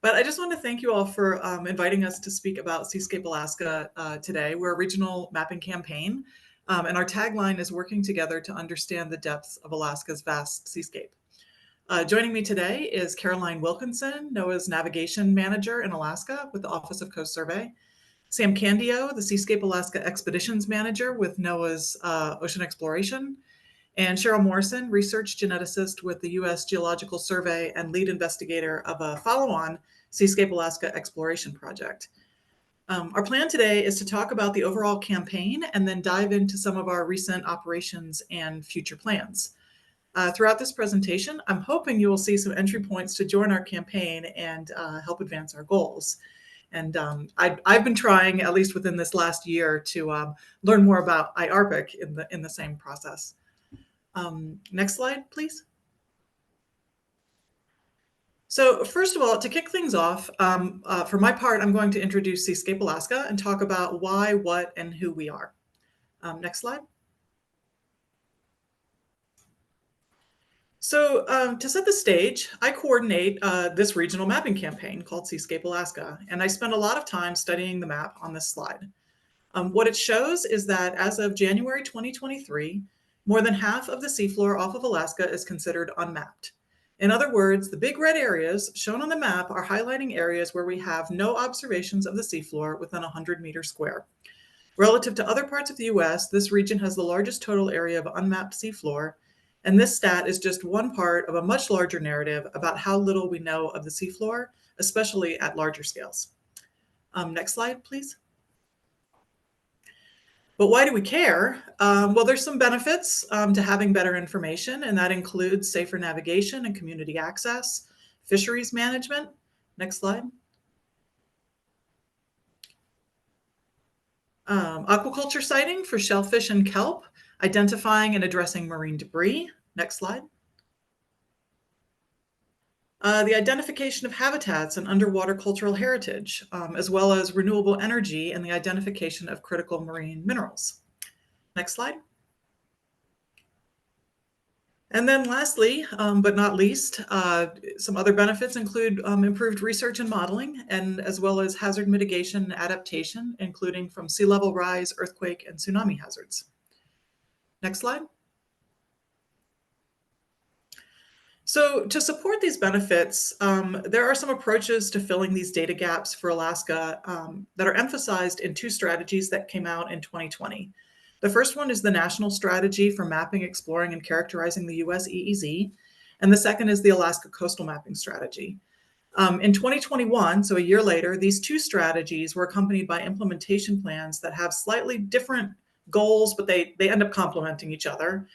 But I just want to thank you all for inviting us to speak about Seascape Alaska today. We're a regional mapping campaign, and our tagline is working together to understand the depths of Alaska's vast seascape. Joining me today is Caroline Wilkinson, NOAA's navigation manager in Alaska with the Office of Coast Survey, Sam Candio, the Seascape Alaska expeditions manager with NOAA's ocean exploration, and Cheryl Morrison, research geneticist with the U.S. Geological Survey and lead investigator of a follow-on Seascape Alaska exploration project. Our plan today is to talk about the overall campaign and then dive into some of our recent operations and future plans. Throughout this presentation, I'm hoping you will see some entry points to join our campaign and help advance our goals. And I've been trying, at least within this last year, to learn more about IARPC in the same process. Next slide, please. So first of all, to kick things off, for my part, I'm going to introduce Seascape Alaska and talk about why, what, and who we are. Next slide. So to set the stage, I coordinate this regional mapping campaign called Seascape Alaska, and I spend a lot of time studying the map on this slide. What it shows is that as of January 2023, more than half of the seafloor off of Alaska is considered unmapped. In other words, the big red areas shown on the map are highlighting areas where we have no observations of the seafloor within 100 meters square. Relative to other parts of the U.S., this region has the largest total area of unmapped seafloor, and this stat is just one part of a much larger narrative about how little we know of the seafloor, especially at larger scales. Next slide, please. But why do we care? Well, there's some benefits to having better information, and that includes safer navigation and community access, fisheries management. Next slide. Aquaculture siting for shellfish and kelp, identifying and addressing marine debris. Next slide. The identification of habitats and underwater cultural heritage, as well as renewable energy and the identification of critical marine minerals. Next slide. And then lastly, but not least, some other benefits include improved research and modeling, and as well as hazard mitigation and adaptation, including from sea level rise, earthquake, and tsunami hazards. Next slide. So to support these benefits, there are some approaches to filling these data gaps for Alaska that are emphasized in two strategies that came out in 2020. The first one is the National Strategy for Mapping, Exploring, and Characterizing the U.S. EEZ, and the second is the Alaska Coastal Mapping Strategy. In 2021, so a year later, these two strategies were accompanied by implementation plans that have slightly different goals, but they end up complementing each other.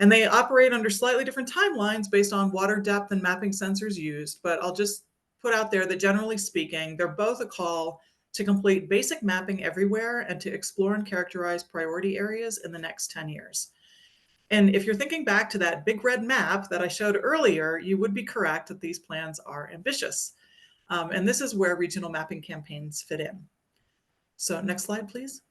And they operate under slightly different timelines based on water depth and mapping sensors used, but I'll just put out there that generally speaking, they're both a call to complete basic mapping everywhere and to explore and characterize priority areas in the next 10 years. And if you're thinking back to that big red map that I showed earlier, you would be correct that these plans are ambitious. And this is where regional mapping campaigns fit in. So next slide, please.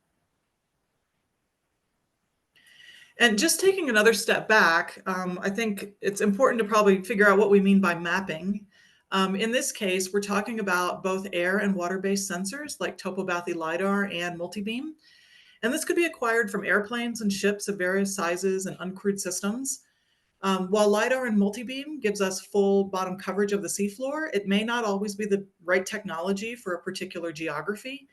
And just taking another step back, I think it's important to probably figure out what we mean by mapping. In this case, we're talking about both air and water-based sensors like topobathy LiDAR and multibeam. And this could be acquired from airplanes and ships of various sizes and uncrewed systems. While LiDAR and multibeam gives us full bottom coverage of the seafloor, it may not always be the right technology for a particular geography.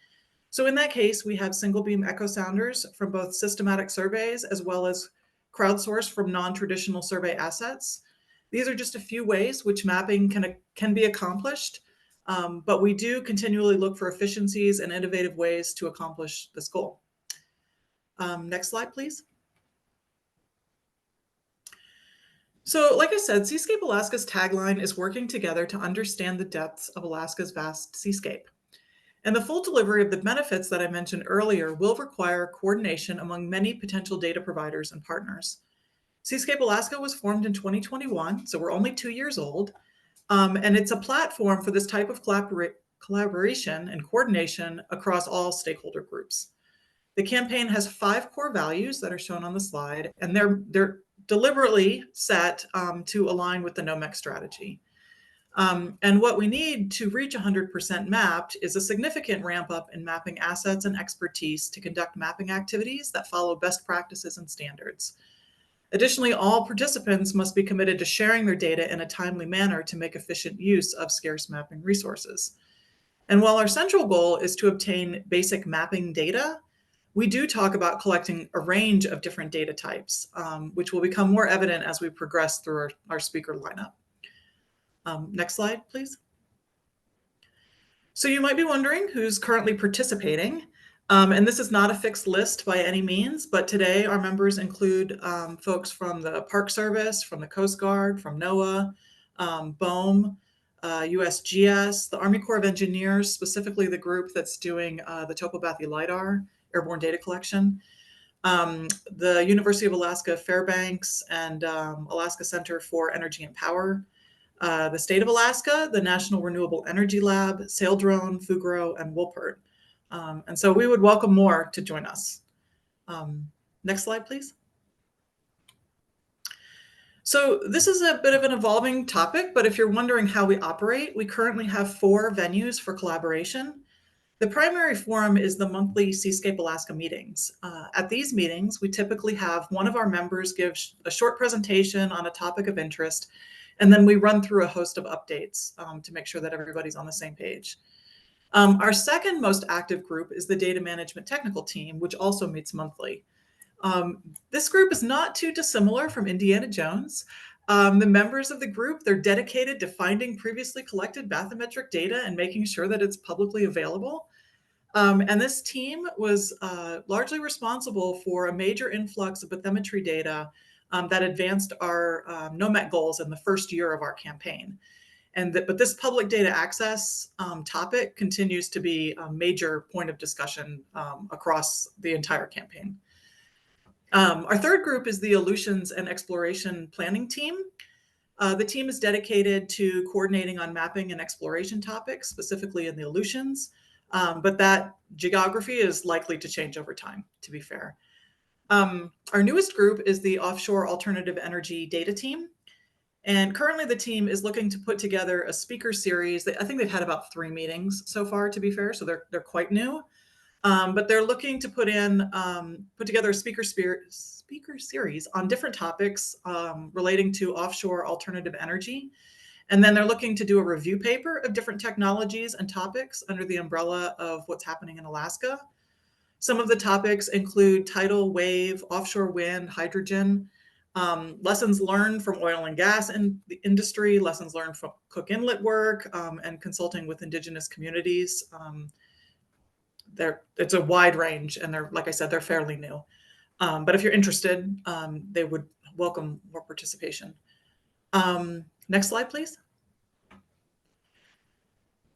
So in that case, we have single beam echo sounders from both systematic surveys as well as crowdsourced from non-traditional survey assets. These are just a few ways which mapping can be accomplished, but we do continually look for efficiencies and innovative ways to accomplish this goal. Next slide, please. So like I said, Seascape Alaska's tagline is working together to understand the depths of Alaska's vast seascape. And the full delivery of the benefits that I mentioned earlier will require coordination among many potential data providers and partners. Seascape Alaska was formed in 2021, so we're only 2 years old, and it's a platform for this type of collaboration and coordination across all stakeholder groups. The campaign has 5 core values that are shown on the slide, and they're deliberately set to align with the NOMEC strategy. And what we need to reach 100% mapped is a significant ramp up in mapping assets and expertise to conduct mapping activities that follow best practices and standards. Additionally, all participants must be committed to sharing their data in a timely manner to make efficient use of scarce mapping resources. And while our central goal is to obtain basic mapping data, we do talk about collecting a range of different data types, which will become more evident as we progress through our speaker lineup. Next slide, please. So you might be wondering who's currently participating. And this is not a fixed list by any means, but today our members include folks from the Park Service, from the Coast Guard, from NOAA, BOEM, USGS, the Army Corps of Engineers, specifically the group that's doing the Topobathy LiDAR airborne data collection, the University of Alaska Fairbanks and Alaska Center for Energy and Power, the state of Alaska, the National Renewable Energy Lab, Saildrone, Fugro, and Wolpert. And so we would welcome more to join us. Next slide, please. So this is a bit of an evolving topic, but if you're wondering how we operate, we currently have 4 venues for collaboration. The primary forum is the monthly Seascape Alaska meetings. At these meetings, we typically have one of our members give a short presentation on a topic of interest, and then we run through a host of updates to make sure that everybody's on the same page. Our second most active group is the data management technical team, which also meets monthly. This group is not too dissimilar from Indiana Jones. The members of the group, they're dedicated to finding previously collected bathymetric data and making sure that it's publicly available. And this team was largely responsible for a major influx of bathymetry data that advanced our NOMEC goals in the first year of our campaign. But this public data access topic continues to be a major point of discussion across the entire campaign. Our third group is the Aleutians and Exploration Planning Team. The team is dedicated to coordinating on mapping and exploration topics, specifically in the Aleutians, but that geography is likely to change over time, to be fair. Our newest group is the Offshore Alternative Energy Data Team. And currently the team is looking to put together a speaker series. I think they've had about 3 meetings so far, to be fair, so they're quite new. But they're looking to put together a speaker series on different topics relating to offshore alternative energy. And then they're looking to do a review paper of different technologies and topics under the umbrella of what's happening in Alaska. Some of the topics include tidal wave, offshore wind, hydrogen, lessons learned from oil and gas in the industry, lessons learned from Cook Inlet work, and consulting with indigenous communities. It's a wide range, and like I said, they're fairly new. But if you're interested, they would welcome more participation. Next slide, please.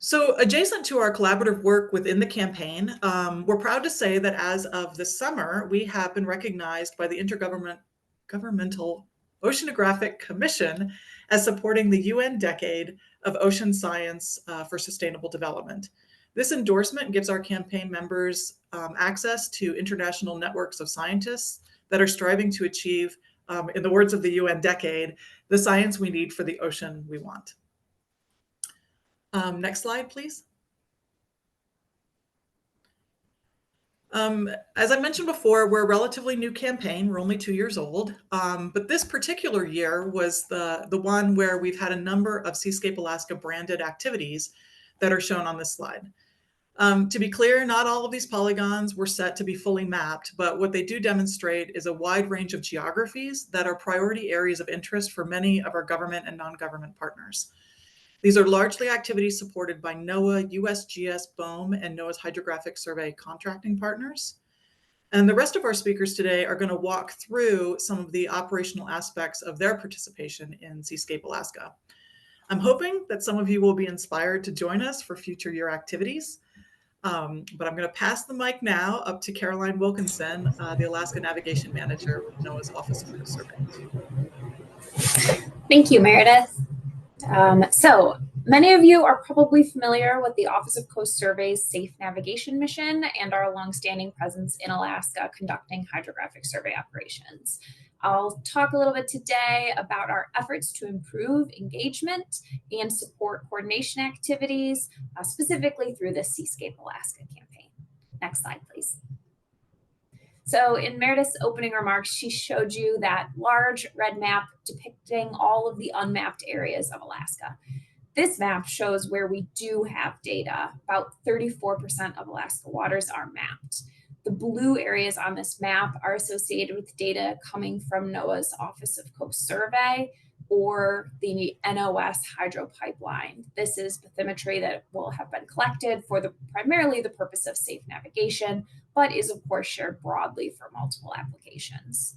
So adjacent to our collaborative work within the campaign, we're proud to say that as of this summer, we have been recognized by the Intergovernmental Oceanographic Commission as supporting the UN Decade of Ocean Science for Sustainable Development. This endorsement gives our campaign members access to international networks of scientists that are striving to achieve, in the words of the UN Decade, the science we need for the ocean we want. Next slide, please. As I mentioned before, we're a relatively new campaign. We're only 2 years old, but this particular year was the one where we've had a number of Seascape Alaska branded activities that are shown on this slide. To be clear, not all of these polygons were set to be fully mapped, but what they do demonstrate is a wide range of geographies that are priority areas of interest for many of our government and non-government partners. These are largely activities supported by NOAA, USGS, BOEM, and NOAA's Hydrographic Survey contracting partners. And the rest of our speakers today are going to walk through some of the operational aspects of their participation in Seascape Alaska. I'm hoping that some of you will be inspired to join us for future year activities. But I'm going to pass the mic now up to Caroline Wilkinson, the Alaska Navigation Manager with NOAA's Office of Coast Survey. Thank you, Meredith. So many of you are probably familiar with the Office of Coast Survey's Safe Navigation mission and our longstanding presence in Alaska conducting hydrographic survey operations. I'll talk a little bit today about our efforts to improve engagement and support coordination activities, specifically through the Seascape Alaska campaign. Next slide, please. So in Meredith's opening remarks, she showed you that large red map depicting all of the unmapped areas of Alaska. This map shows where we do have data. About 34% of Alaska waters are mapped. The blue areas on this map are associated with data coming from NOAA's Office of Coast Survey or the NOS hydro pipeline. This is bathymetry that will have been collected for primarily the purpose of safe navigation, but is of course shared broadly for multiple applications.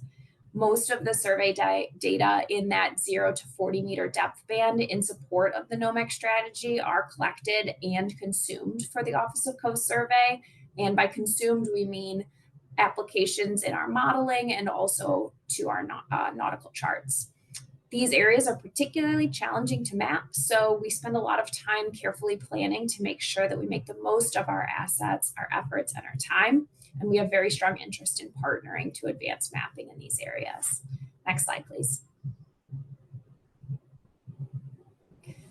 Most of the survey data in that 0 to 40 meter depth band in support of the NOMEC strategy are collected and consumed for the Office of Coast Survey. And by consumed, we mean applications in our modeling and also to our nautical charts. These areas are particularly challenging to map, so we spend a lot of time carefully planning to make sure that we make the most of our assets, our efforts, and our time. And we have very strong interest in partnering to advance mapping in these areas. Next slide, please.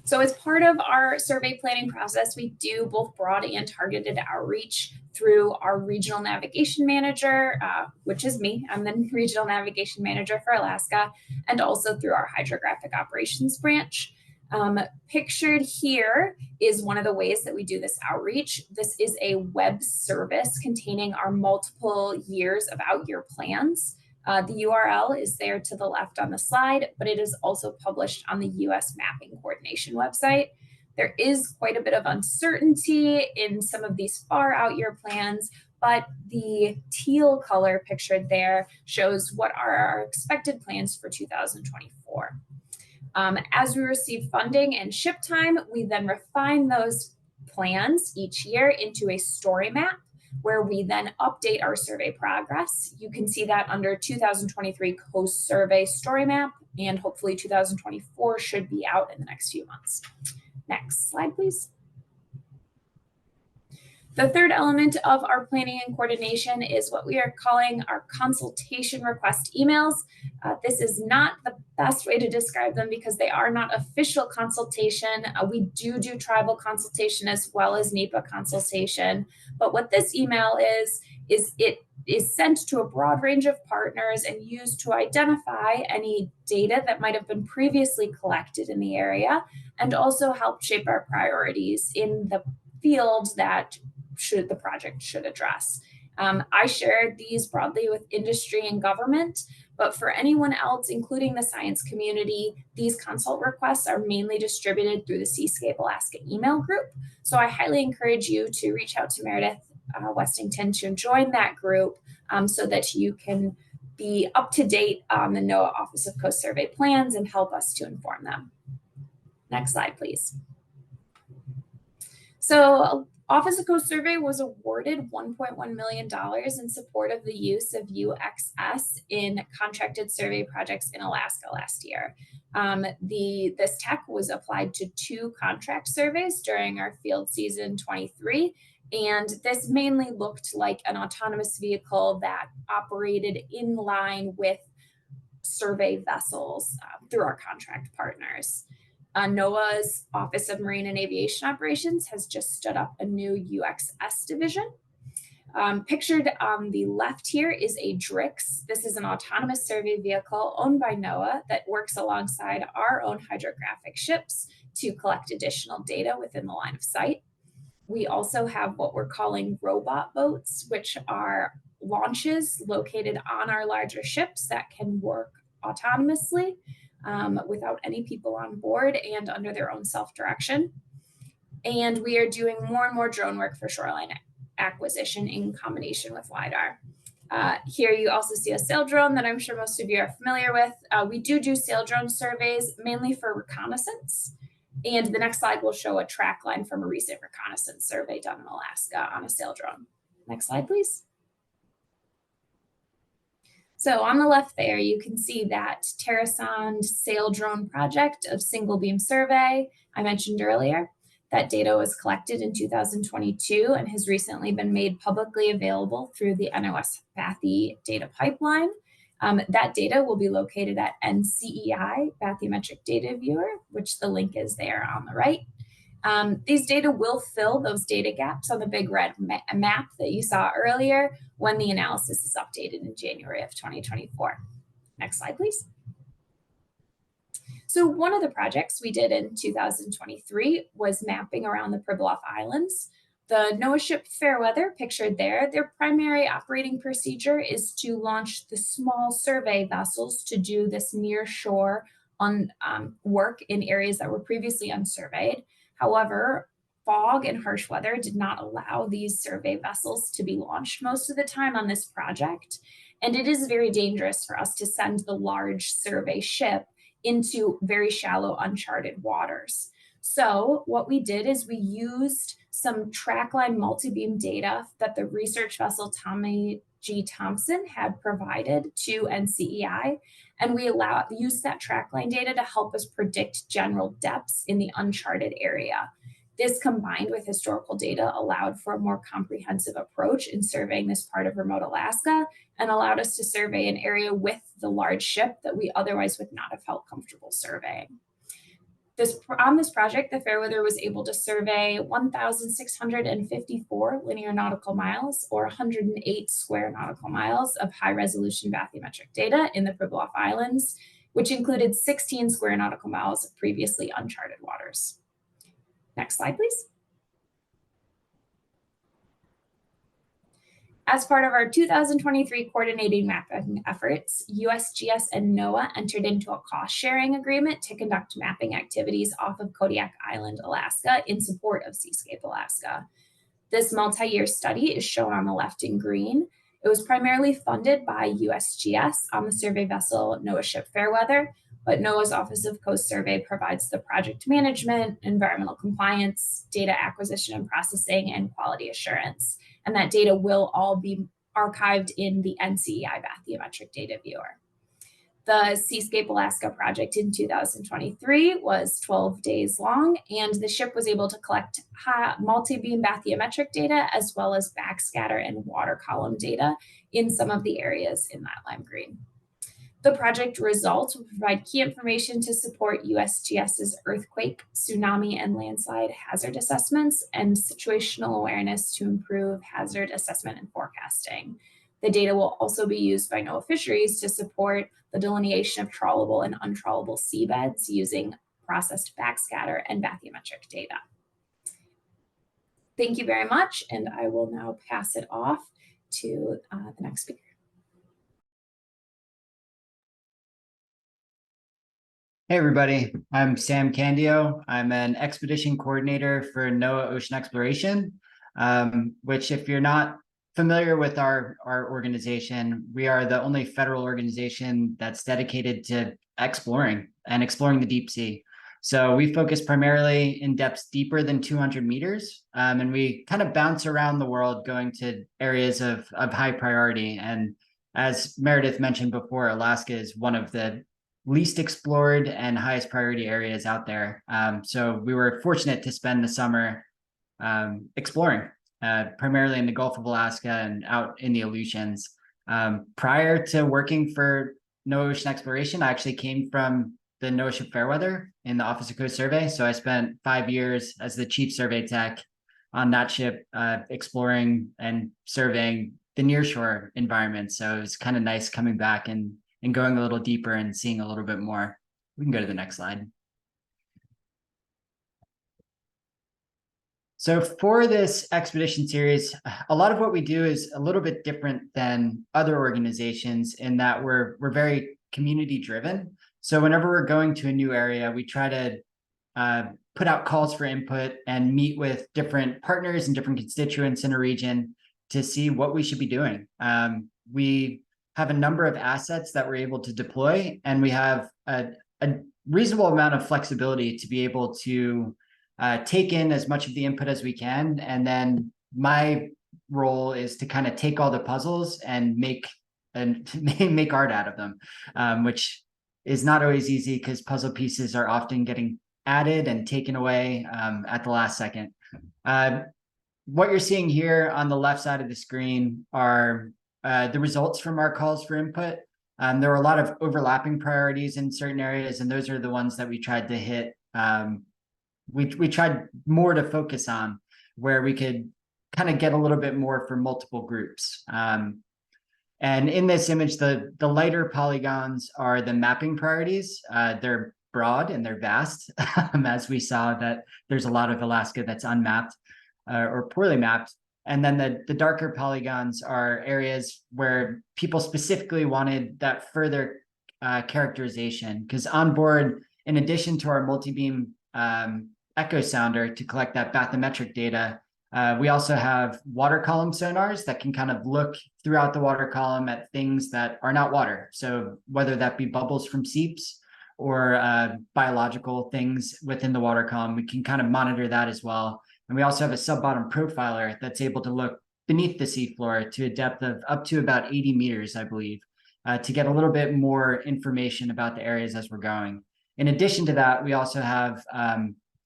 So as part of our survey planning process, we do both broad and targeted outreach through our regional navigation manager, which is me. I'm the regional navigation manager for Alaska, and also through our hydrographic operations branch. Pictured here is one of the ways that we do this outreach. This is a web service containing our multiple years of out-year plans. The URL is there to the left on the slide, but it is also published on the U.S. Mapping Coordination website. There is quite a bit of uncertainty in some of these far out-year plans, but the teal color pictured there shows what are our expected plans for 2024. As we receive funding and ship time, we then refine those plans each year into a story map where we then update our survey progress. You can see that under 2023 Coast Survey Story Map, and hopefully 2024 should be out in the next few months. Next slide, please. The third element of our planning and coordination is what we are calling our consultation request emails. This is not the best way to describe them because they are not official consultation. We do tribal consultation as well as NEPA consultation. But what this email is it is sent to a broad range of partners and used to identify any data that might have been previously collected in the area and also help shape our priorities in the field that the project should address. I shared these broadly with industry and government, but for anyone else, including the science community, these consult requests are mainly distributed through the Seascape Alaska email group. So I highly encourage you to reach out to Meredith Westington to join that group so that you can be up to date on the NOAA Office of Coast Survey plans and help us to inform them. Next slide, please. So Office of Coast Survey was awarded $1.1 million in support of the use of UXS in contracted survey projects in Alaska last year. This tech was applied to 2 contract surveys during our field season 23, and this mainly looked like an autonomous vehicle that operated in line with survey vessels through our contract partners. NOAA's Office of Marine and Aviation Operations has just stood up a new UXS division. Pictured on the left here is a DRIX. This is an autonomous survey vehicle owned by NOAA that works alongside our own hydrographic ships to collect additional data within the line of sight. We also have what we're calling robot boats, which are launches located on our larger ships that can work autonomously without any people on board and under their own self-direction. And we are doing more and more drone work for shoreline acquisition in combination with LiDAR. Here you also see a sail drone that I'm sure most of you are familiar with. We do sail drone surveys mainly for reconnaissance. And the next slide will show a track line from a recent reconnaissance survey done in Alaska on a sail drone. Next slide, please. So on the left there, you can see that Terrasond sail drone project of single beam survey I mentioned earlier. That data was collected in 2022 and has recently been made publicly available through the NOS Bathy data pipeline. That data will be located at NCEI Bathymetric Data Viewer, which the link is there on the right. These data will fill those data gaps on the big red map that you saw earlier when the analysis is updated in January of 2024. Next slide, please. So one of the projects we did in 2023 was mapping around the Pribilof Islands. The NOAA ship Fairweather, pictured there, their primary operating procedure is to launch the small survey vessels to do this near shore work in areas that were previously unsurveyed. However, fog and harsh weather did not allow these survey vessels to be launched most of the time on this project. And it is very dangerous for us to send the large survey ship into very shallow, uncharted waters. So what we did is we used some trackline multi-beam data that the research vessel Tommy G. Thompson had provided to NCEI, and we used that trackline data to help us predict general depths in the uncharted area. This, combined with historical data, allowed for a more comprehensive approach in surveying this part of remote Alaska and allowed us to survey an area with the large ship that we otherwise would not have felt comfortable surveying. On this project, the Fairweather was able to survey 1,654 linear nautical miles, or 108 square nautical miles of high-resolution bathymetric data in the Pribilof Islands, which included 16 square nautical miles of previously uncharted waters. Next slide, please. As part of our 2023 coordinating mapping efforts, USGS and NOAA entered into a cost-sharing agreement to conduct mapping activities off of Kodiak Island, Alaska, in support of Seascape Alaska. This multi-year study is shown on the left in green. It was primarily funded by USGS on the survey vessel NOAA ship Fairweather, but NOAA's Office of Coast Survey provides the project management, environmental compliance, data acquisition and processing, and quality assurance. And that data will all be archived in the NCEI Bathymetric Data Viewer. The Seascape Alaska project in 2023 was 12 days long, and the ship was able to collect multi-beam bathymetric data as well as backscatter and water column data in some of the areas in that lime green. The project results will provide key information to support USGS's earthquake, tsunami, and landslide hazard assessments and situational awareness to improve hazard assessment and forecasting. The data will also be used by NOAA Fisheries to support the delineation of trawlable and untrawlable seabeds using processed backscatter and bathymetric data. Thank you very much, and I will now pass it off to the next speaker. Hey everybody, I'm Sam Candio. I'm an expedition coordinator for NOAA Ocean Exploration, which, if you're not familiar with our organization, we are the only federal organization that's dedicated to exploring the deep sea. So we focus primarily in depths deeper than 200 meters, and we kind of bounce around the world going to areas of high priority. And as Meredith mentioned before, Alaska is one of the least explored and highest priority areas out there. So we were fortunate to spend the summer exploring, primarily in the Gulf of Alaska and out in the Aleutians. Prior to working for NOAA Ocean Exploration, I actually came from the NOAA ship Fairweather in the Office of Coast Survey. So I spent 5 years as the chief survey tech on that ship, exploring and surveying the nearshore environment. So it was kind of nice coming back and going a little deeper and seeing a little bit more. We can go to the next slide. So for this expedition series, a lot of what we do is a little bit different than other organizations in that we're very community driven. So whenever we're going to a new area, we try to put out calls for input and meet with different partners and different constituents in a region to see what we should be doing. We have a number of assets that we're able to deploy, and we have a reasonable amount of flexibility to be able to take in as much of the input as we can. And then my role is to kind of take all the puzzles and make art out of them, which is not always easy because puzzle pieces are often getting added and taken away at the last second. What you're seeing here on the left side of the screen are the results from our calls for input. There were a lot of overlapping priorities in certain areas, and those are the ones that we tried to hit. We tried more to focus on where we could kind of get a little bit more for multiple groups. And in this image, the lighter polygons are the mapping priorities. They're broad and they're vast, as we saw that there's a lot of Alaska that's unmapped or poorly mapped. And then the darker polygons are areas where people specifically wanted that further characterization, because on board, in addition to our multi-beam echo sounder to collect that bathymetric data, we also have water column sonars that can kind of look throughout the water column at things that are not water. So whether that be bubbles from seeps or biological things within the water column, we can kind of monitor that as well. And we also have a sub-bottom profiler that's able to look beneath the seafloor to a depth of up to about 80 meters, I believe, to get a little bit more information about the areas as we're going. In addition to that, we also have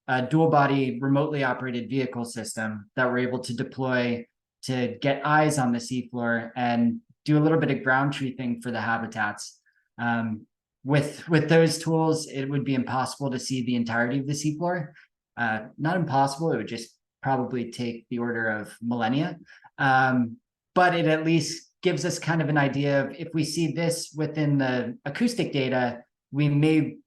a dual body remotely operated vehicle system that we're able to deploy to get eyes on the seafloor and do a little bit of ground truthing for the habitats. With those tools, it would be impossible to see the entirety of the seafloor. Not impossible, it would just probably take the order of millennia. But it at least gives us kind of an idea of if we see this within the acoustic data, we may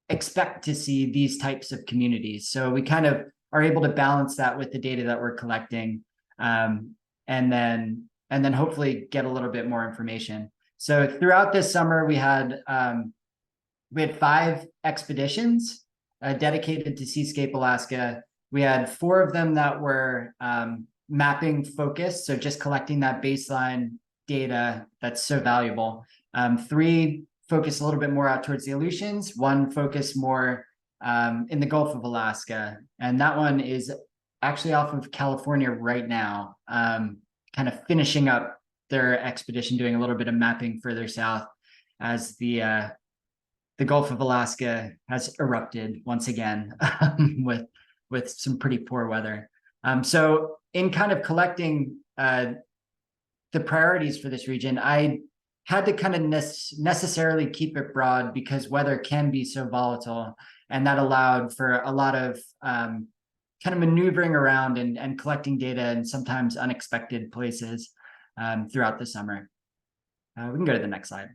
expect to see these types of communities. So we kind of are able to balance that with the data that we're collecting, and then hopefully get a little bit more information. So throughout this summer, we had 5 expeditions dedicated to Seascape Alaska. We had 4 of them that were mapping focused, so just collecting that baseline data that's so valuable. 3 focus a little bit more out towards the Aleutians, 1 focus more in the Gulf of Alaska. And that one is actually off of California right now, kind of finishing up their expedition, doing a little bit of mapping further south as the Gulf of Alaska has erupted once again with some pretty poor weather. So in kind of collecting the priorities for this region, I had to kind of necessarily keep it broad because weather can be so volatile, and that allowed for a lot of kind of maneuvering around and collecting data in sometimes unexpected places throughout the summer. We can go to the next slide.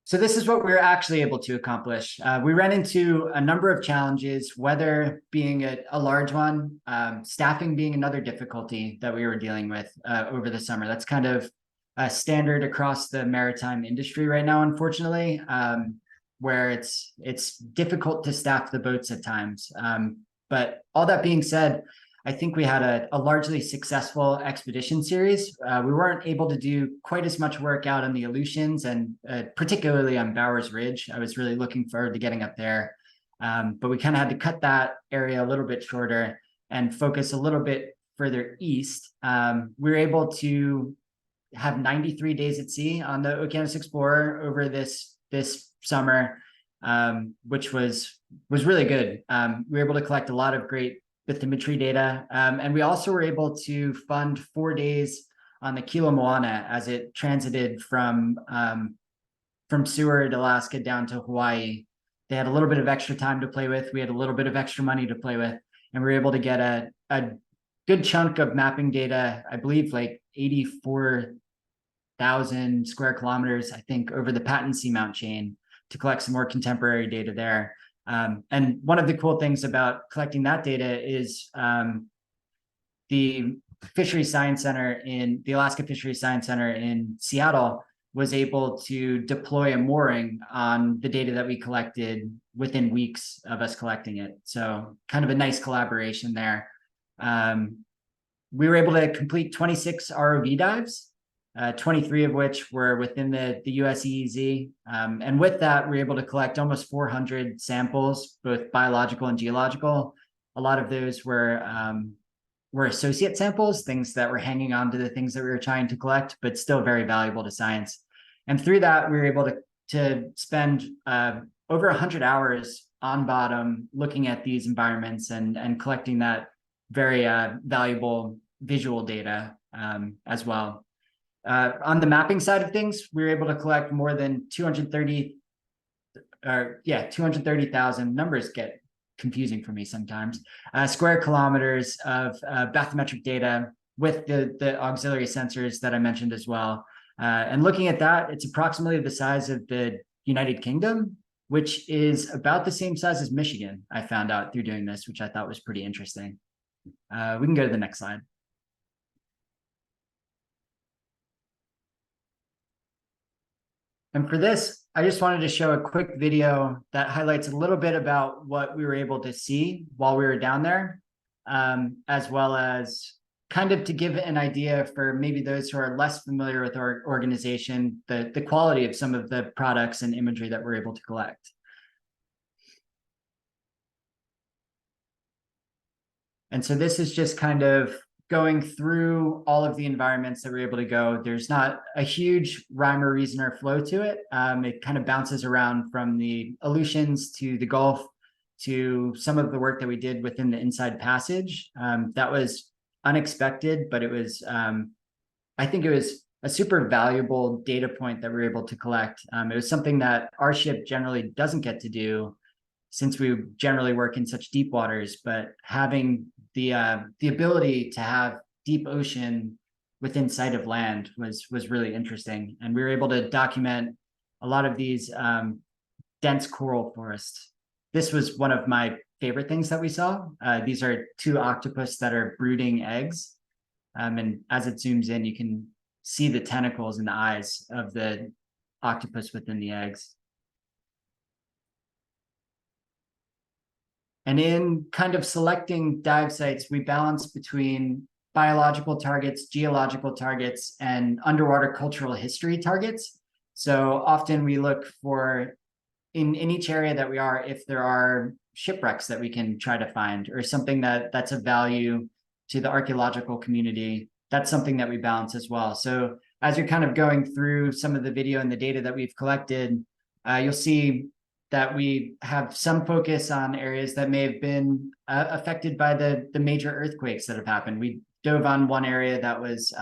So this is what we were actually able to accomplish. We ran into a number of challenges, weather being a large one, staffing being another difficulty that we were dealing with over the summer. That's kind of standard across the maritime industry right now, unfortunately, where it's difficult to staff the boats at times. But all that being said, I think we had a largely successful expedition series. We weren't able to do quite as much work out on the Aleutians and particularly on Bowers Ridge. I was really looking forward to getting up there. But we kind of had to cut that area a little bit shorter and focus a little bit further east. We were able to have 93 days at sea on the Okeanos Explorer over this summer, which was really good. We were able to collect a lot of great bathymetry data. And we also were able to fund 4 days on the Kilo Moana as it transited from Seward, Alaska down to Hawaii. They had a little bit of extra time to play with. We had a little bit of extra money to play with, and we were able to get a good chunk of mapping data, I believe like 84,000 square kilometers, I think, over the Patton Seamount chain to collect some more contemporary data there. And one of the cool things about collecting that data is the Fisheries Science Center in the Alaska Fisheries Science Center in Seattle was able to deploy a mooring on the data that we collected within weeks of us collecting it. So kind of a nice collaboration there. We were able to complete 26 ROV dives, 23 of which were within the US EEZ. And with that, we were able to collect almost 400 samples, both biological and geological. A lot of those were associate samples, things that were hanging on to the things that we were trying to collect, but still very valuable to science. And through that, we were able to spend over 100 hours on bottom looking at these environments and collecting that very valuable visual data as well. On the mapping side of things, we were able to collect more than 230,000, numbers get confusing for me sometimes, square kilometers of bathymetric data with the auxiliary sensors that I mentioned as well. And looking at that, it's approximately the size of the United Kingdom, which is about the same size as Michigan, I found out through doing this, which I thought was pretty interesting. We can go to the next slide. And for this, I just wanted to show a quick video that highlights a little bit about what we were able to see while we were down there, as well as kind of to give an idea for maybe those who are less familiar with our organization, the quality of some of the products and imagery that we're able to collect. And so this is just kind of going through all of the environments that we're able to go. There's not a huge rhyme or reason or flow to it. It kind of bounces around from the Aleutians to the Gulf to some of the work that we did within the Inside Passage. That was unexpected, but it was, I think it was a super valuable data point that we were able to collect. It was something that our ship generally doesn't get to do since we generally work in such deep waters, but having the ability to have deep ocean within sight of land was really interesting. And we were able to document a lot of these dense coral forests. This was one of my favorite things that we saw. These are two octopus that are brooding eggs. And as it zooms in, you can see the tentacles and the eyes of the octopus within the eggs. And in kind of selecting dive sites, we balance between biological targets, geological targets, and underwater cultural history targets. So often we look for, in each area that we are, if there are shipwrecks that we can try to find, or something that's of value to the archaeological community, that's something that we balance as well. So as you're kind of going through some of the video and the data that we've collected, you'll see that we have some focus on areas that may have been affected by the major earthquakes that have happened. We dove on one area that was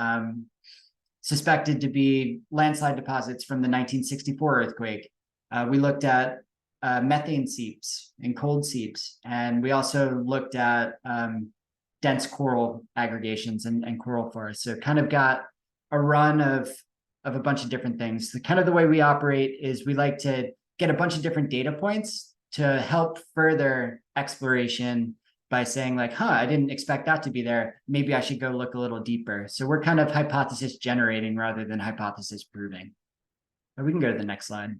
suspected to be landslide deposits from the 1964 earthquake. We looked at methane seeps and cold seeps, and we also looked at dense coral aggregations and coral forests. So kind of got a run of a bunch of different things. The way we operate is we like to get a bunch of different data points to help further exploration by saying like, I didn't expect that to be there. Maybe I should go look a little deeper. So we're kind of hypothesis generating rather than hypothesis proving. But we can go to the next slide.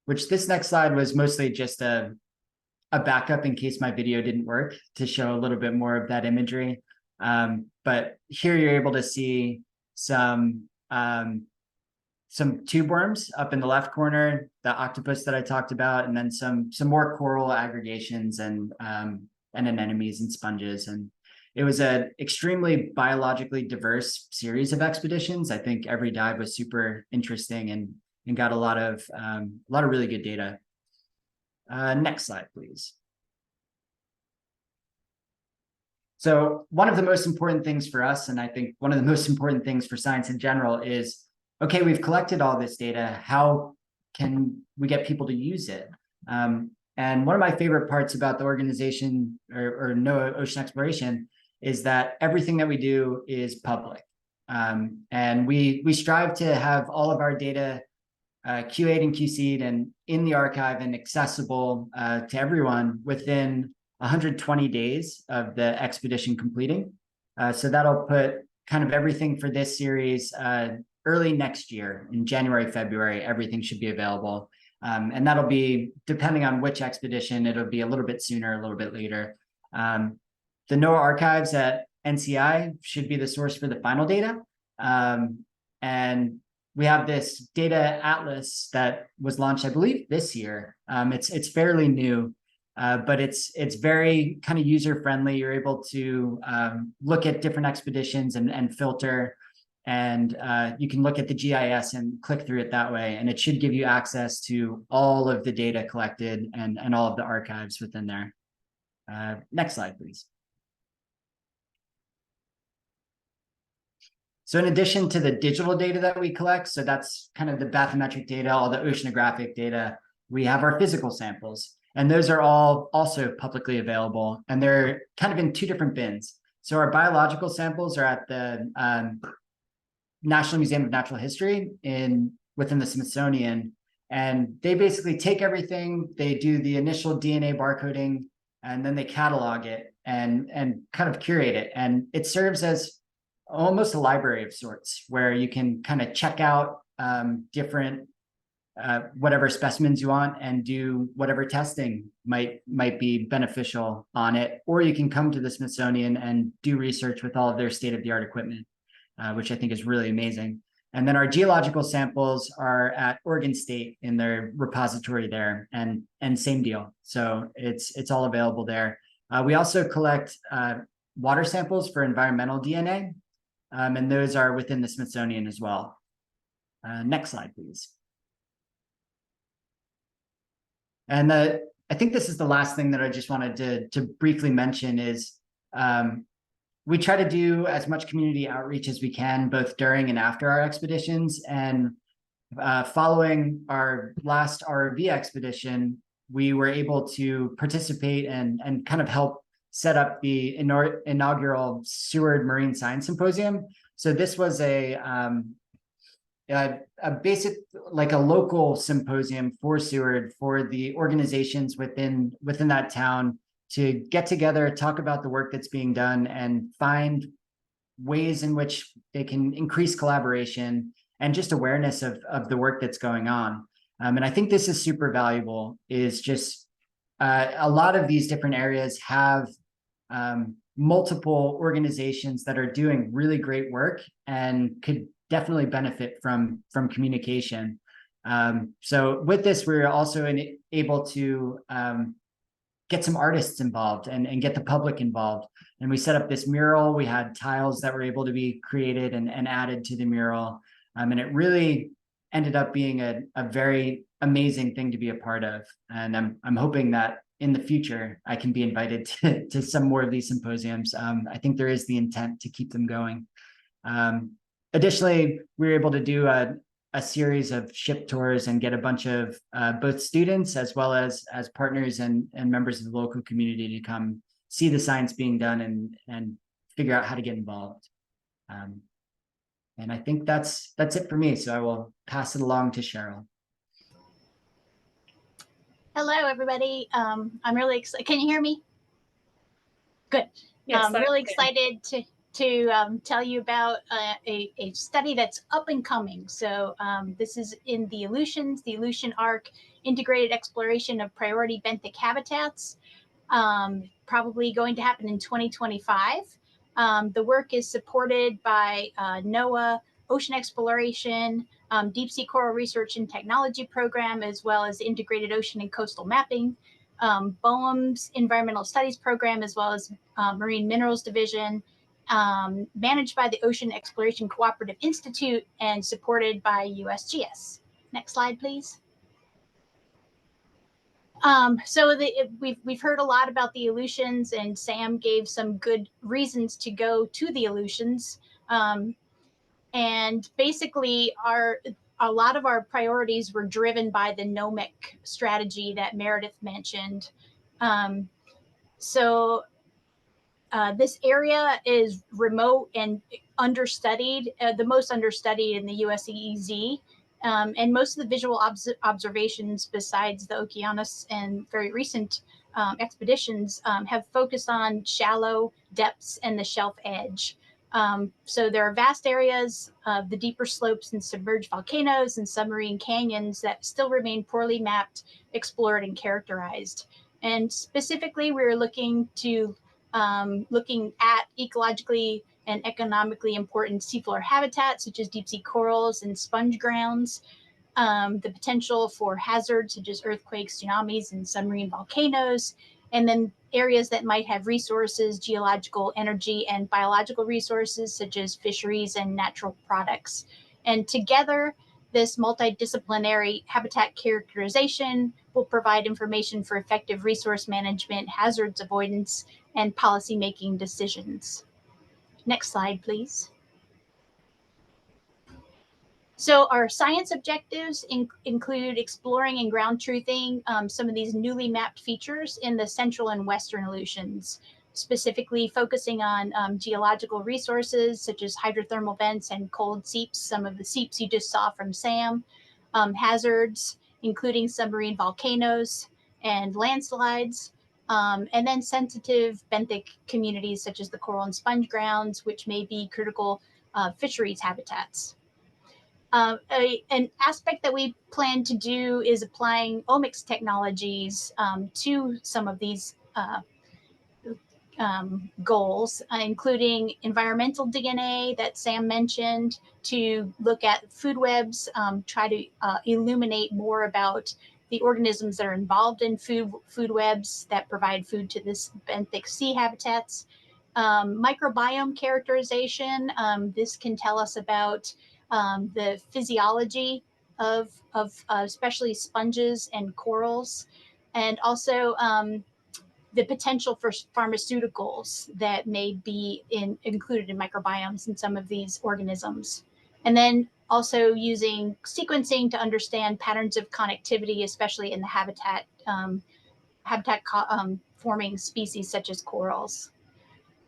Which this next slide was mostly just a backup in case my video didn't work, to show a little bit more of that imagery. But here you're able to see some tube worms up in the left corner, the octopus that I talked about, and then some more coral aggregations and anemones and sponges. And it was an extremely biologically diverse series of expeditions. I think every dive was super interesting and got a lot of really good data. Next slide, please. So one of the most important things for us, and I think one of the most important things for science in general, is, okay, we've collected all this data. How can we get people to use it? And one of my favorite parts about the organization or NOAA Ocean Exploration is that everything that we do is public. And we strive to have all of our data QA'd and QC'd and in the archive and accessible to everyone within 120 days of the expedition completing. So that'll put kind of everything for this series early next year, in January, February, everything should be available. And that'll be, depending on which expedition, it'll be a little bit sooner, a little bit later. The NOAA archives at NCI should be the source for the final data. And we have this data atlas that was launched, I believe, this year. It's fairly new. But it's very kind of user-friendly. You're able to look at different expeditions and filter, and you can look at the GIS and click through it that way. And it should give you access to all of the data collected and all of the archives within there. Next slide, please. So in addition to the digital data that we collect, so that's kind of the bathymetric data, all the oceanographic data, we have our physical samples. And those are all also publicly available. And they're kind of in two different bins. So our biological samples are at the National Museum of Natural History within the Smithsonian. And they basically take everything, they do the initial DNA barcoding, and then they catalog it and kind of curate it. And it serves as almost a library of sorts, where you can kind of check out different whatever specimens you want and do whatever testing might be beneficial on it. Or you can come to the Smithsonian and do research with all of their state-of-the-art equipment, which I think is really amazing. And then our geological samples are at Oregon State in their repository there, and same deal. So it's all available there. We also collect water samples for environmental DNA, and those are within the Smithsonian as well. Next slide, please. And I think this is the last thing that I just wanted to briefly mention is we try to do as much community outreach as we can, both during and after our expeditions. And following our last ROV expedition, we were able to participate and kind of help set up the inaugural Seward Marine Science Symposium. So this was a basic, like a local symposium for Seward, for the organizations within that town to get together, talk about the work that's being done, and find ways in which they can increase collaboration and just awareness of the work that's going on. And I think this is super valuable, is just a lot of these different areas have multiple organizations that are doing really great work and could definitely benefit from communication. So with this, we're also able to get some artists involved and get the public involved. And we set up this mural. We had tiles that were able to be created and added to the mural. And it really ended up being a very amazing thing to be a part of. And I'm hoping that in the future, I can be invited to some more of these symposiums. I think there is the intent to keep them going. Additionally, we were able to do a series of ship tours and get a bunch of both students as well as partners and members of the local community to come see the science being done and figure out how to get involved. And I think that's it for me. So I will pass it along to Cheryl. Hello, everybody. I'm really excited. Can you hear me? Good. Yes, I'm really excited to tell you about a study that's up and coming. So this is in the Aleutians, the Aleutian Arc Integrated Exploration of Priority Benthic Habitats, probably going to happen in 2025. The work is supported by NOAA, Ocean Exploration, Deep Sea Coral Research and Technology Program, as well as Integrated Ocean and Coastal Mapping, BOEM's Environmental Studies Program, as well as Marine Minerals Division, managed by the Ocean Exploration Cooperative Institute and supported by USGS. Next slide, please. So we've heard a lot about the Aleutians, and Sam gave some good reasons to go to the Aleutians. And basically, a lot of our priorities were driven by the NOMEC strategy that Meredith mentioned. This area is remote and understudied, the most understudied in the US EEZ. And most of the visual observations, besides the Okeanos and very recent expeditions, have focused on shallow depths and the shelf edge. So there are vast areas of the deeper slopes and submerged volcanoes and submarine canyons that still remain poorly mapped, explored, and characterized. And specifically, we're looking at ecologically and economically important seafloor habitats, such as deep sea corals and sponge grounds, the potential for hazards such as earthquakes, tsunamis, and submarine volcanoes, and then areas that might have resources, geological, energy, and biological resources, such as fisheries and natural products. And together, this multidisciplinary habitat characterization will provide information for effective resource management, hazards avoidance, and policymaking decisions. Next slide, please. So our science objectives include exploring and ground truthing some of these newly mapped features in the central and western Aleutians, specifically focusing on geological resources such as hydrothermal vents and cold seeps, some of the seeps you just saw from Sam, hazards, including submarine volcanoes and landslides, and then sensitive benthic communities such as the coral and sponge grounds, which may be critical fisheries habitats. An aspect that we plan to do is applying omics technologies to some of these goals, including environmental DNA that Sam mentioned, to look at food webs, try to illuminate more about the organisms that are involved in food webs that provide food to this benthic sea habitats. Microbiome characterization, this can tell us about the physiology of especially sponges and corals, and also the potential for pharmaceuticals that may be included in microbiomes in some of these organisms. And then also using sequencing to understand patterns of connectivity, especially in the habitat forming species such as corals.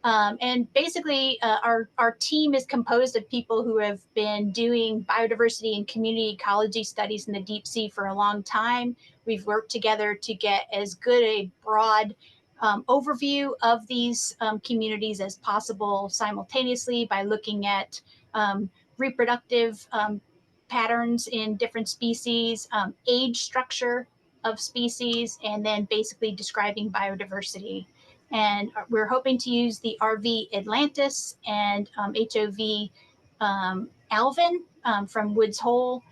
And basically, our team is composed of people who have been doing biodiversity and community ecology studies in the deep sea for a long time. We've worked together to get as good a broad overview of these communities as possible simultaneously by looking at reproductive patterns in different species, age structure of species, and then basically describing biodiversity. And we're hoping to use the RV Atlantis and HOV Alvin from Woods Hole.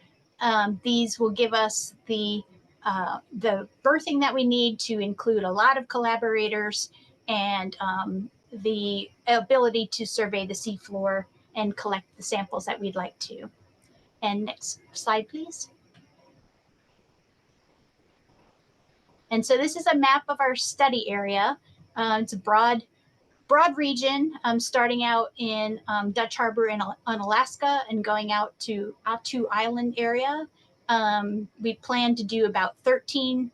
These will give us the birthing that we need to include a lot of collaborators and the ability to survey the seafloor and collect the samples that we'd like to. And next slide, please. And so this is a map of our study area. It's a broad region, starting out in Dutch Harbor in Alaska and going out to Attu Island area. We plan to do about 13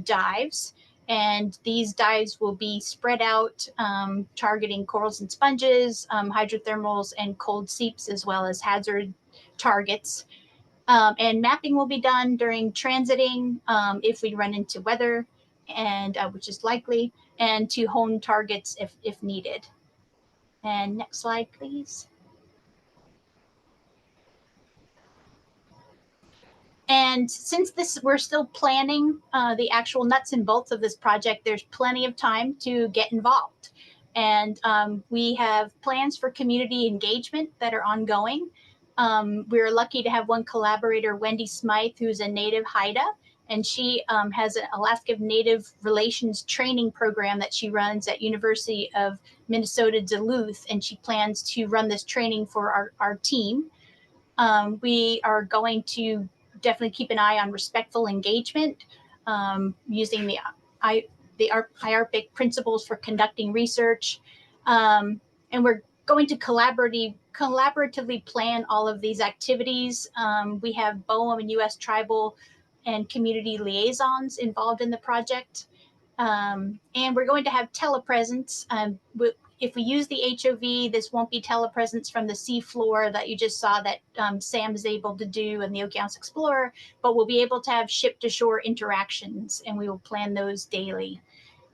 dives, and these dives will be spread out, targeting corals and sponges, hydrothermals, and cold seeps, as well as hazard targets. And mapping will be done during transiting if we run into weather, and which is likely, and to hone targets if needed. And next slide, please. And since we're still planning the actual nuts and bolts of this project, there's plenty of time to get involved. And we have plans for community engagement that are ongoing. We're lucky to have one collaborator, Wendy Smythe, who's a native Haida, and she has an Alaska Native Relations training program that she runs at University of Minnesota Duluth, and she plans to run this training for our team. We are going to definitely keep an eye on respectful engagement, using the IARPC principles for conducting research. And we're going to collaboratively plan all of these activities. We have BOEM and U.S. tribal and community liaisons involved in the project. And we're going to have telepresence. If we use the HOV, this won't be telepresence from the seafloor that you just saw that Sam is able to do in the Okeanos Explorer, but we'll be able to have ship-to-shore interactions, and we will plan those daily.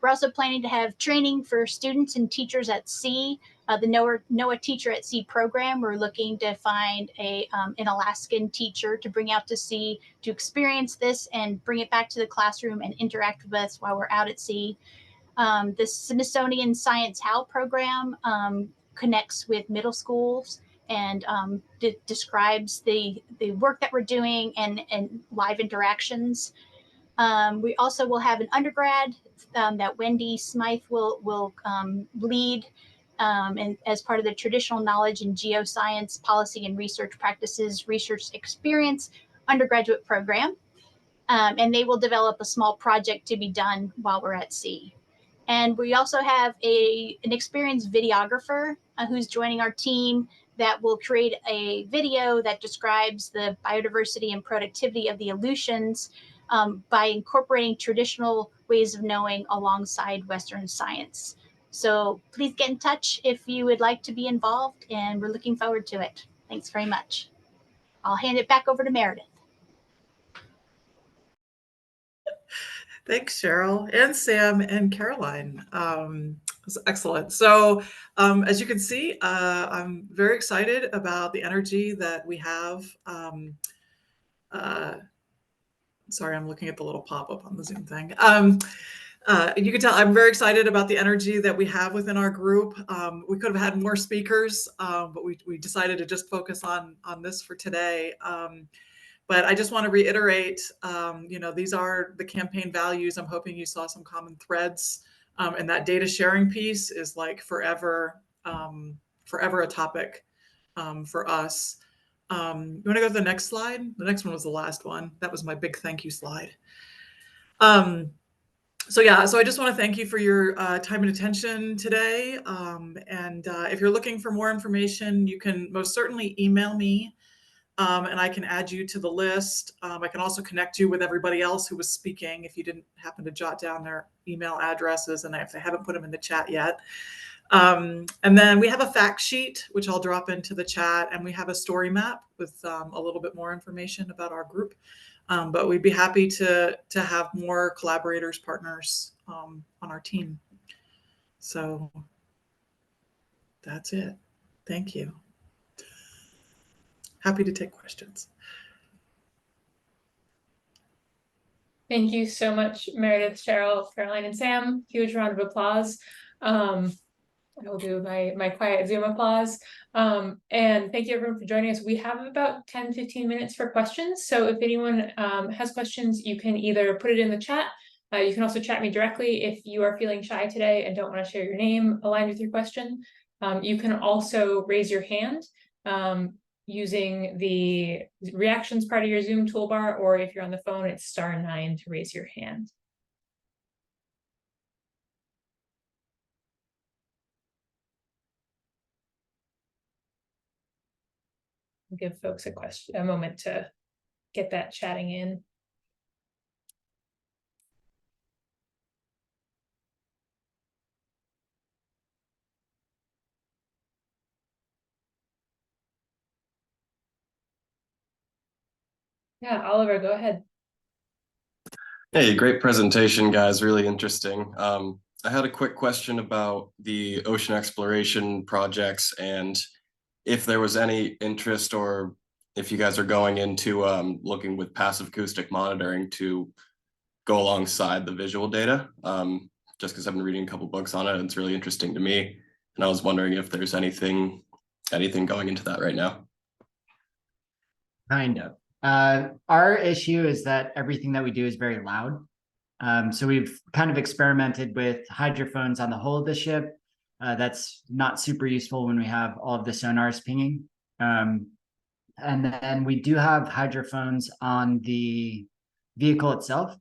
We're also planning to have training for students and teachers at sea. The NOAA Teacher at Sea program, we're looking to find an Alaskan teacher to bring out to sea to experience this and bring it back to the classroom and interact with us while we're out at sea. The Smithsonian Science How program connects with middle schools and describes the work that we're doing and live interactions. We also will have an undergrad that Wendy Smythe will lead, and as part of the traditional knowledge in geoscience, policy and research practices, research experience undergraduate program. and they will develop a small project to be done while we're at sea. And we also have an experienced videographer who's joining our team that will create a video that describes the biodiversity and productivity of the Aleutians by incorporating traditional ways of knowing alongside Western science. So please get in touch if you would like to be involved, and we're looking forward to it. Thanks very much. I'll hand it back over to Meredith. Thanks, Cheryl and Sam and Caroline. It was excellent. So as you can see, I'm very excited about the energy that we have. Sorry, I'm looking at the little pop-up on the Zoom thing. You can tell I'm very excited about the energy that we have within our group. We could have had more speakers, but we decided to just focus on this for today. But I just want to reiterate, these are the campaign values. I'm hoping you saw some common threads, and that data sharing piece is like forever a topic for us. You want to go to the next slide? The next one was the last one. That was my big thank you slide. So I just want to thank you for your time and attention today. And if you're looking for more information, you can most certainly email me. And I can add you to the list. I can also connect you with everybody else who was speaking if you didn't happen to jot down their email addresses and if they haven't put them in the chat yet. And then we have a fact sheet, which I'll drop into the chat, and we have a story map with a little bit more information about our group. But we'd be happy to have more collaborators, partners on our team. So that's it. Thank you. Happy to take questions. Thank you so much, Meredith, Cheryl, Caroline, and Sam. Huge round of applause. I will do my quiet Zoom applause. And thank you everyone for joining us. We have about 10-15 minutes for questions. So if anyone has questions, you can either put it in the chat. You can also chat me directly if you are feeling shy today and don't want to share your name aligned with your question. You can also raise your hand using the reactions part of your Zoom toolbar, or if you're on the phone, it's *9 to raise your hand. I'll give folks a moment to get that chatting in. Yeah, Oliver, go ahead. Hey, great presentation, guys. Really interesting. I had a quick question about the ocean exploration projects and if there was any interest or if you guys are going into looking with passive acoustic monitoring to go alongside the visual data. Just because I've been reading a couple books on it, and it's really interesting to me. And I was wondering if there's anything going into that right now. Kind of. Our issue is that everything that we do is very loud. So we've kind of experimented with hydrophones on the hull of the ship. That's not super useful when we have all of the sonars pinging. And then we do have hydrophones on the vehicle itself.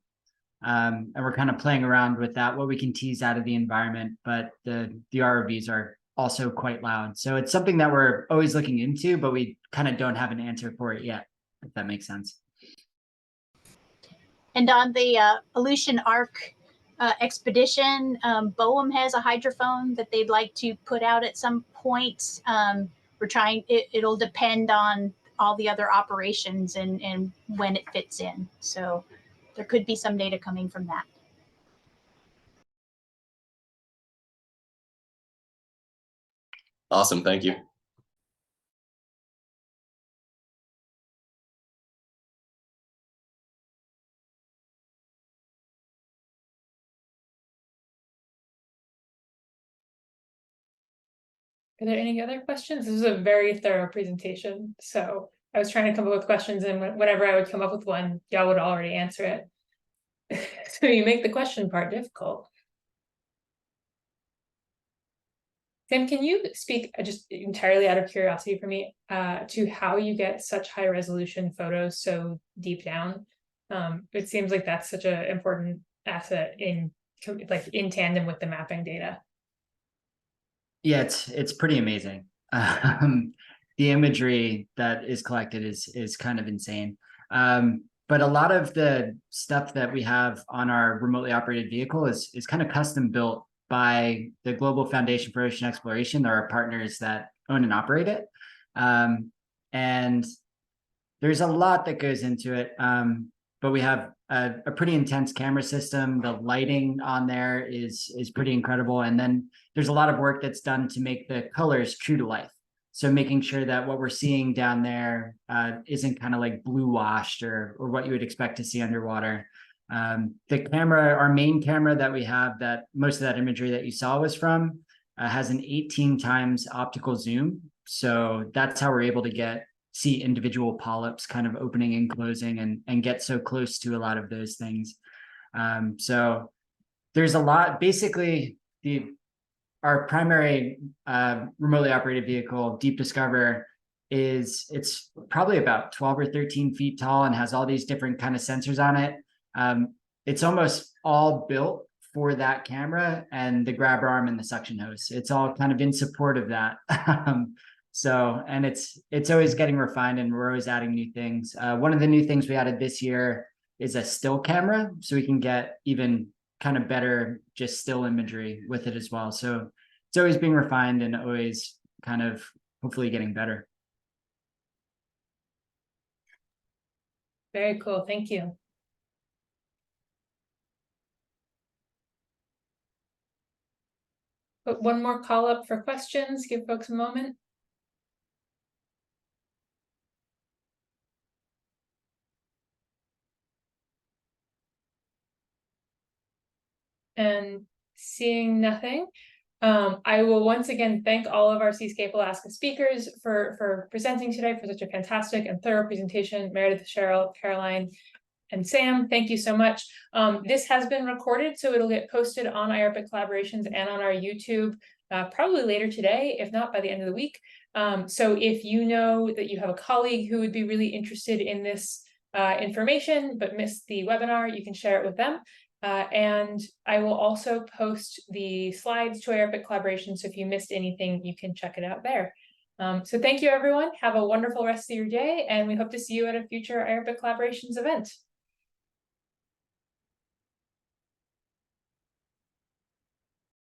And we're kind of playing around with that, what we can tease out of the environment, but the ROVs are also quite loud. So it's something that we're always looking into, but we kind of don't have an answer for it yet, if that makes sense. And on the Aleutian Arc expedition, BOEM has a hydrophone that they'd like to put out at some point. We're trying, it'll depend on all the other operations and when it fits in. So there could be some data coming from that. Awesome, thank you. Are there any other questions? This is a very thorough presentation. So I was trying to come up with questions, and whenever I would come up with one, y'all would already answer it. So you make the question part difficult. Sam, can you speak, just entirely out of curiosity for me, to how you get such high resolution photos so deep down? It seems like that's such an important asset in tandem with the mapping data. Yeah, it's pretty amazing. The imagery that is collected is kind of insane. But a lot of the stuff that we have on our remotely operated vehicle is kind of custom built by the Global Foundation for Ocean Exploration. There are partners that own and operate it. And there's a lot that goes into it. But we have a pretty intense camera system. The lighting on there is pretty incredible. And then there's a lot of work that's done to make the colors true to life. So making sure that what we're seeing down there isn't kind of like blue washed or what you would expect to see underwater. The camera, our main camera that we have, that most of that imagery that you saw was from, has an 18 times optical zoom. So that's how we're able to see individual polyps kind of opening and closing and get so close to a lot of those things. So there's a lot. Basically, our primary remotely operated vehicle, Deep Discover, it's probably about 12 or 13 feet tall and has all these different kind of sensors on it. It's almost all built for that camera and the grabber arm and the suction hose. It's all kind of in support of that. So, and it's always getting refined and we're always adding new things. One of the new things we added this year is a still camera, so we can get even kind of better just still imagery with it as well. So it's always being refined and always kind of hopefully getting better. Very cool. Thank you. Put one more call up for questions. Give folks a moment. And seeing nothing, I will once again thank all of our Seascape Alaska speakers for presenting today, for such a fantastic and thorough presentation. Meredith, Cheryl, Caroline, and Sam, thank you so much. This has been recorded, so it'll get posted on IARPC Collaborations and on our YouTube probably later today, if not by the end of the week. So if you know that you have a colleague who would be really interested in this information but missed the webinar, you can share it with them. And I will also post the slides to IARPC Collaboration, so if you missed anything, you can check it out there. So thank you, everyone. Have a wonderful rest of your day, and we hope to see you at a future IARPC Collaborations event.